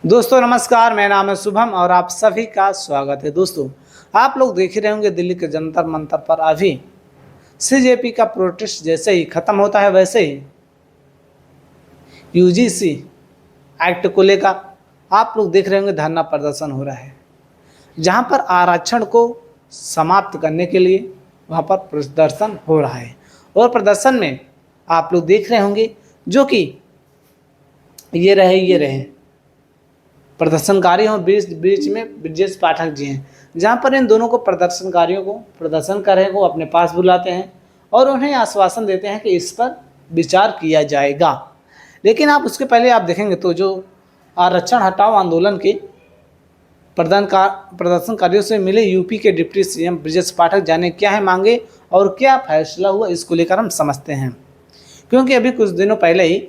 दोस्तों नमस्कार, मेरा नाम है शुभम और आप सभी का स्वागत है। दोस्तों आप लोग देख ही रहे होंगे दिल्ली के जंतर मंतर पर अभी सीजेपी का प्रोटेस्ट जैसे ही खत्म होता है वैसे ही यूजीसी एक्ट को लेकर आप लोग देख रहे होंगे धरना प्रदर्शन हो रहा है, जहां पर आरक्षण को समाप्त करने के लिए वहां पर प्रदर्शन हो रहा है। और प्रदर्शन में आप लोग देख रहे होंगे जो कि ये रहे प्रदर्शनकारी हों, बीच में ब्रजेश पाठक जी हैं, जहाँ पर इन दोनों को प्रदर्शनकारियों को प्रदर्शन कर रहे को अपने पास बुलाते हैं और उन्हें आश्वासन देते हैं कि इस पर विचार किया जाएगा। लेकिन आप उसके पहले आप देखेंगे तो जो आरक्षण हटाओ आंदोलन के प्रदर्शनकारियों से मिले यूपी के डिप्टी सीएम ब्रजेश पाठक, जाने क्या है मांगे और क्या फैसला हुआ, इसको लेकर हम समझते हैं। क्योंकि अभी कुछ दिनों पहले ही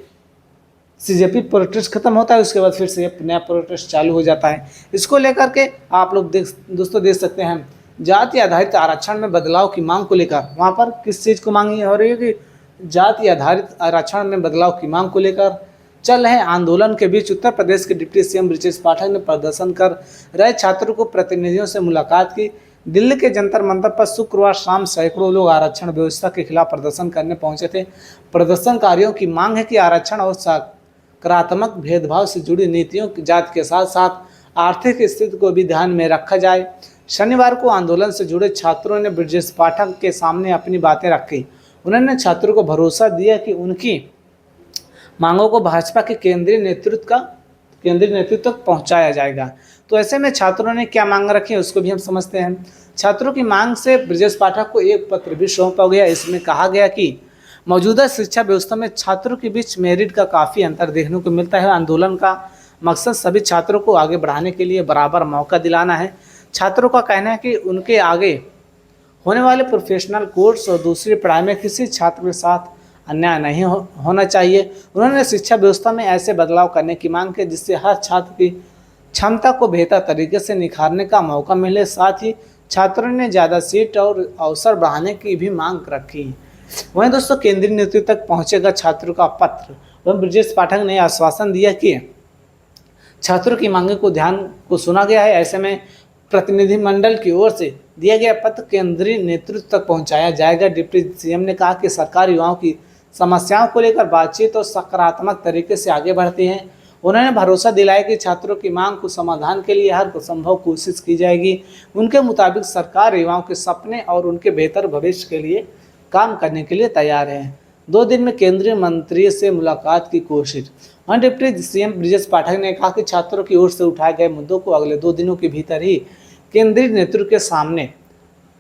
सीजेपी प्रोटेस्ट खत्म होता है, उसके बाद फिर से नया प्रोटेस्ट चालू हो जाता है। इसको लेकर के आप लोग दोस्तों देख सकते हैं जाति आधारित आरक्षण में बदलाव की मांग को लेकर वहाँ पर किस चीज़ को मांगी हो रही है कि जाति आधारित आरक्षण में बदलाव की मांग को लेकर चल रहे आंदोलन के बीच उत्तर प्रदेश के डिप्टी सीएम ब्रजेश पाठक ने प्रदर्शन कर रहे छात्रों को प्रतिनिधियों से मुलाकात की। दिल्ली के जंतर मंतर पर शुक्रवार शाम सैकड़ों लोग आरक्षण व्यवस्था के खिलाफ प्रदर्शन करने पहुंचे थे। प्रदर्शनकारियों की मांग है कि आरक्षण और सकारात्मक भेदभाव से जुड़ी नीतियों की जात के साथ साथ आर्थिक स्थिति को भी ध्यान में रखा जाए। शनिवार को आंदोलन से जुड़े छात्रों ने ब्रजेश पाठक के सामने अपनी बातें रखी। उन्होंने छात्रों को भरोसा दिया कि उनकी मांगों को भाजपा के केंद्रीय नेतृत्व तक पहुंचाया जाएगा। तो ऐसे में छात्रों ने क्या मांग रखी है उसको भी हम समझते हैं। छात्रों की मांग से ब्रजेश पाठक को एक पत्र भी सौंपा गया। इसमें कहा गया कि मौजूदा शिक्षा व्यवस्था में छात्रों के बीच मेरिट का काफ़ी अंतर देखने को मिलता है। आंदोलन का मकसद सभी छात्रों को आगे बढ़ाने के लिए बराबर मौका दिलाना है। छात्रों का कहना है कि उनके आगे होने वाले प्रोफेशनल कोर्स और दूसरी पढ़ाई में किसी छात्र के साथ अन्याय नहीं होना चाहिए। उन्होंने शिक्षा व्यवस्था में ऐसे बदलाव करने की मांग की जिससे हर छात्र की क्षमता को बेहतर तरीके से निखारने का मौका मिले। साथ ही छात्रों ने ज़्यादा सीट और अवसर बढ़ाने की भी मांग रखी। वहीं दोस्तों केंद्रीय नेतृत्व तक पहुंचेगा छात्रों का पत्र। वहीं ब्रजेश पाठक ने आश्वासन दिया कि छात्रों की मांगे को ध्यान को सुना गया है। ऐसे में प्रतिनिधिमंडल की ओर से दिया गया पत्र केंद्रीय नेतृत्व तक पहुंचाया जाएगा। डिप्टी सीएम ने कहा कि सरकार युवाओं की समस्याओं को लेकर बातचीत और सकारात्मक तरीके से आगे बढ़ती है। उन्होंने भरोसा दिलाया कि छात्रों की मांग को समाधान के लिए हर संभव कोशिश की जाएगी। उनके मुताबिक सरकार युवाओं के सपने और उनके बेहतर भविष्य के लिए काम करने के लिए तैयार है। 2 दिन में केंद्रीय मंत्री से मुलाकात की कोशिश। वहीं डिप्टी सीएम ब्रजेश पाठक ने कहा कि छात्रों की ओर से उठाए गए मुद्दों को अगले 2 दिनों के भीतर ही केंद्रीय नेतृत्व के सामने,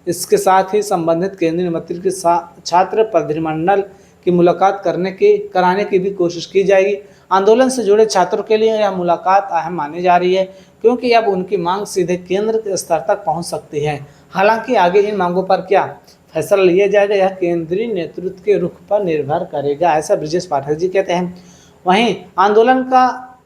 इसके साथ ही संबंधित केंद्रीय मंत्री के छात्र प्रतिनिधिमंडल की मुलाकात कराने की भी कोशिश की जाएगी। आंदोलन से जुड़े छात्रों के लिए यह मुलाकात अहम मानी जा रही है क्योंकि अब उनकी मांग सीधे केंद्र के स्तर तक पहुंच सकती है। हालांकि आगे इन मांगों पर क्या फैसला लिया जाएगा यह केंद्रीय नेतृत्व के रुख पर निर्भर करेगा, ऐसा ब्रजेश पाठक जी कहते हैं। वहीं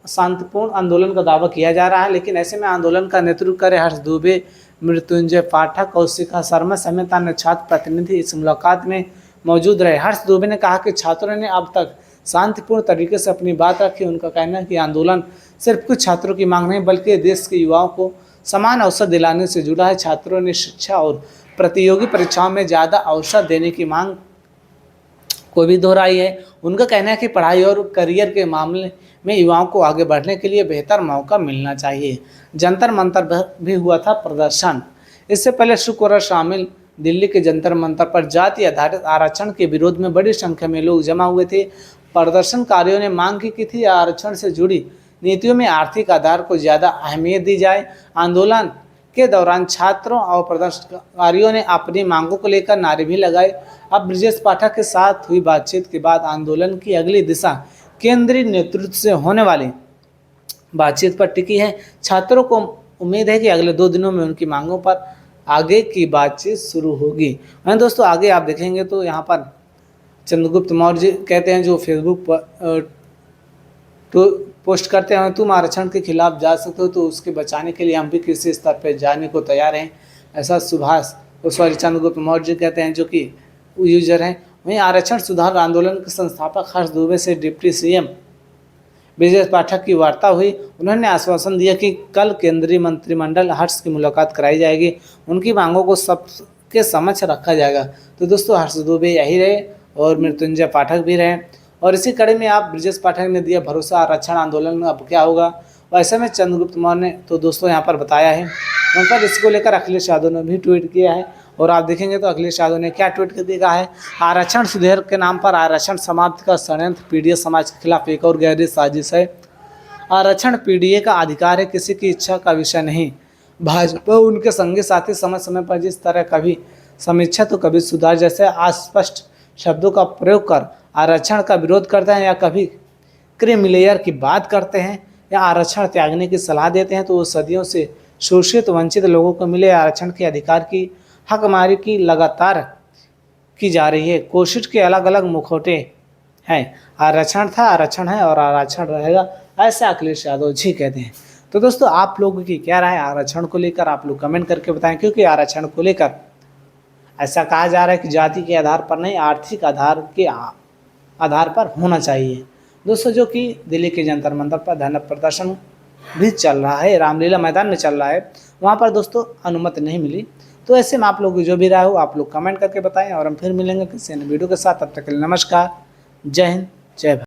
शांतिपूर्ण आंदोलन का दावा किया जा रहा है, लेकिन ऐसे में आंदोलन का नेतृत्व करे हर्ष दुबे, मृत्युंजय पाठक और शिखा शर्मा समेत अन्य छात्र प्रतिनिधि इस मुलाकात में मौजूद रहे। हर्ष दुबे ने कहा कि छात्रों ने अब तक शांतिपूर्ण तरीके से अपनी बात रखी। उनका कहना है कि आंदोलन सिर्फ कुछ छात्रों की मांग नहीं बल्कि देश के युवाओं को समान अवसर दिलाने से जुड़ा है। छात्रों ने शिक्षा और प्रतियोगी परीक्षाओं में ज़्यादा अवसर देने की मांग को भी दोहराई है। उनका कहना है कि पढ़ाई और करियर के मामले में युवाओं को आगे बढ़ने के लिए बेहतर मौका मिलना चाहिए। जंतर मंतर भी हुआ था प्रदर्शन। इससे पहले शुक्रवार शामिल दिल्ली के जंतर मंतर पर जाति आधारित आरक्षण के विरोध में बड़ी संख्या में लोग जमा हुए थे। प्रदर्शनकारियों ने मांग की थी आरक्षण से जुड़ी नीतियों में आर्थिक आधार को ज़्यादा अहमियत दी जाए। आंदोलन के दौरान छात्रों और प्रदर्शनकारियों ने अपनी मांगों को लेकर नारे भी लगाए। अब ब्रजेश पाठक के साथ हुई बातचीत के बाद आंदोलन की अगली दिशा केंद्रीय नेतृत्व से होने वाली बातचीत पर टिकी है। छात्रों को उम्मीद है कि अगले 2 दिनों में उनकी मांगों पर आगे की बातचीत शुरू होगी। वहीं दोस्तों आगे आप देखेंगे तो यहाँ पर चंद्रगुप्त मौर्य कहते हैं जो फेसबुक पर पोस्ट करते हैं तुम आरक्षण के खिलाफ जा सकते हो तो उसके बचाने के लिए हम भी किसी स्तर पर जाने को तैयार हैं, ऐसा चंद्रगुप्त मौर्य कहते हैं जो कि यूजर हैं। वहीं आरक्षण सुधार आंदोलन के संस्थापक हर्ष दुबे से डिप्टी सीएम ब्रजेश पाठक की वार्ता हुई। उन्होंने आश्वासन दिया कि कल केंद्रीय मंत्रिमंडल हर्ष की मुलाकात कराई जाएगी, उनकी मांगों को सबके समक्ष रखा जाएगा। तो दोस्तों हर्ष दुबे यही रहे और मृत्युंजय पाठक भी रहे। और इसी कड़ी में आप ब्रजेश पाठक ने दिया भरोसा आरक्षण आंदोलन में अब क्या होगा। वैसे में चंद्रगुप्त मौर्य ने तो दोस्तों यहाँ पर बताया है। वहाँ पर इसको लेकर अखिलेश यादव ने भी ट्वीट किया है और आप देखेंगे तो अखिलेश यादव ने क्या ट्वीट कर दिया है, आरक्षण सुधार के नाम पर आरक्षण समाप्ति का षड्यंत्र पीडीए समाज के खिलाफ एक और गहरी साजिश है। आरक्षण पीडीए का अधिकार है, किसी की इच्छा का विषय नहीं। भाजपा उनके संगी साथी समय समय पर जिस तरह कभी समीक्षा तो कभी सुधार जैसे अस्पष्ट शब्दों का प्रयोग कर आरक्षण का विरोध करते हैं या कभी क्रीमी की बात करते हैं या आरक्षण त्यागने की सलाह देते हैं, तो वो सदियों से शोषित वंचित लोगों को मिले आरक्षण के अधिकार की हकमारी की लगातार की जा रही है। कोशिश के अलग अलग मुखौटे हैं। आरक्षण था, आरक्षण है और आरक्षण रहेगा, ऐसा अखिलेश यादव जी कहते हैं। तो दोस्तों आप लोगों की क्या राय आरक्षण को लेकर, आप लोग कमेंट करके बताएं। क्योंकि आरक्षण को लेकर ऐसा कहा जा रहा है कि जाति के आधार पर नहीं, आर्थिक आधार के आधार पर होना चाहिए। दोस्तों जो कि दिल्ली के जंतर मंतर पर धरना प्रदर्शन भी चल रहा है, रामलीला मैदान में चल रहा है, वहाँ पर दोस्तों अनुमति नहीं मिली। तो ऐसे में आप लोग की जो भी राय हो आप लोग कमेंट करके बताएं और हम फिर मिलेंगे किसी अन्य वीडियो के साथ। तब तक के लिए नमस्कार, जय हिंद, जय भारत।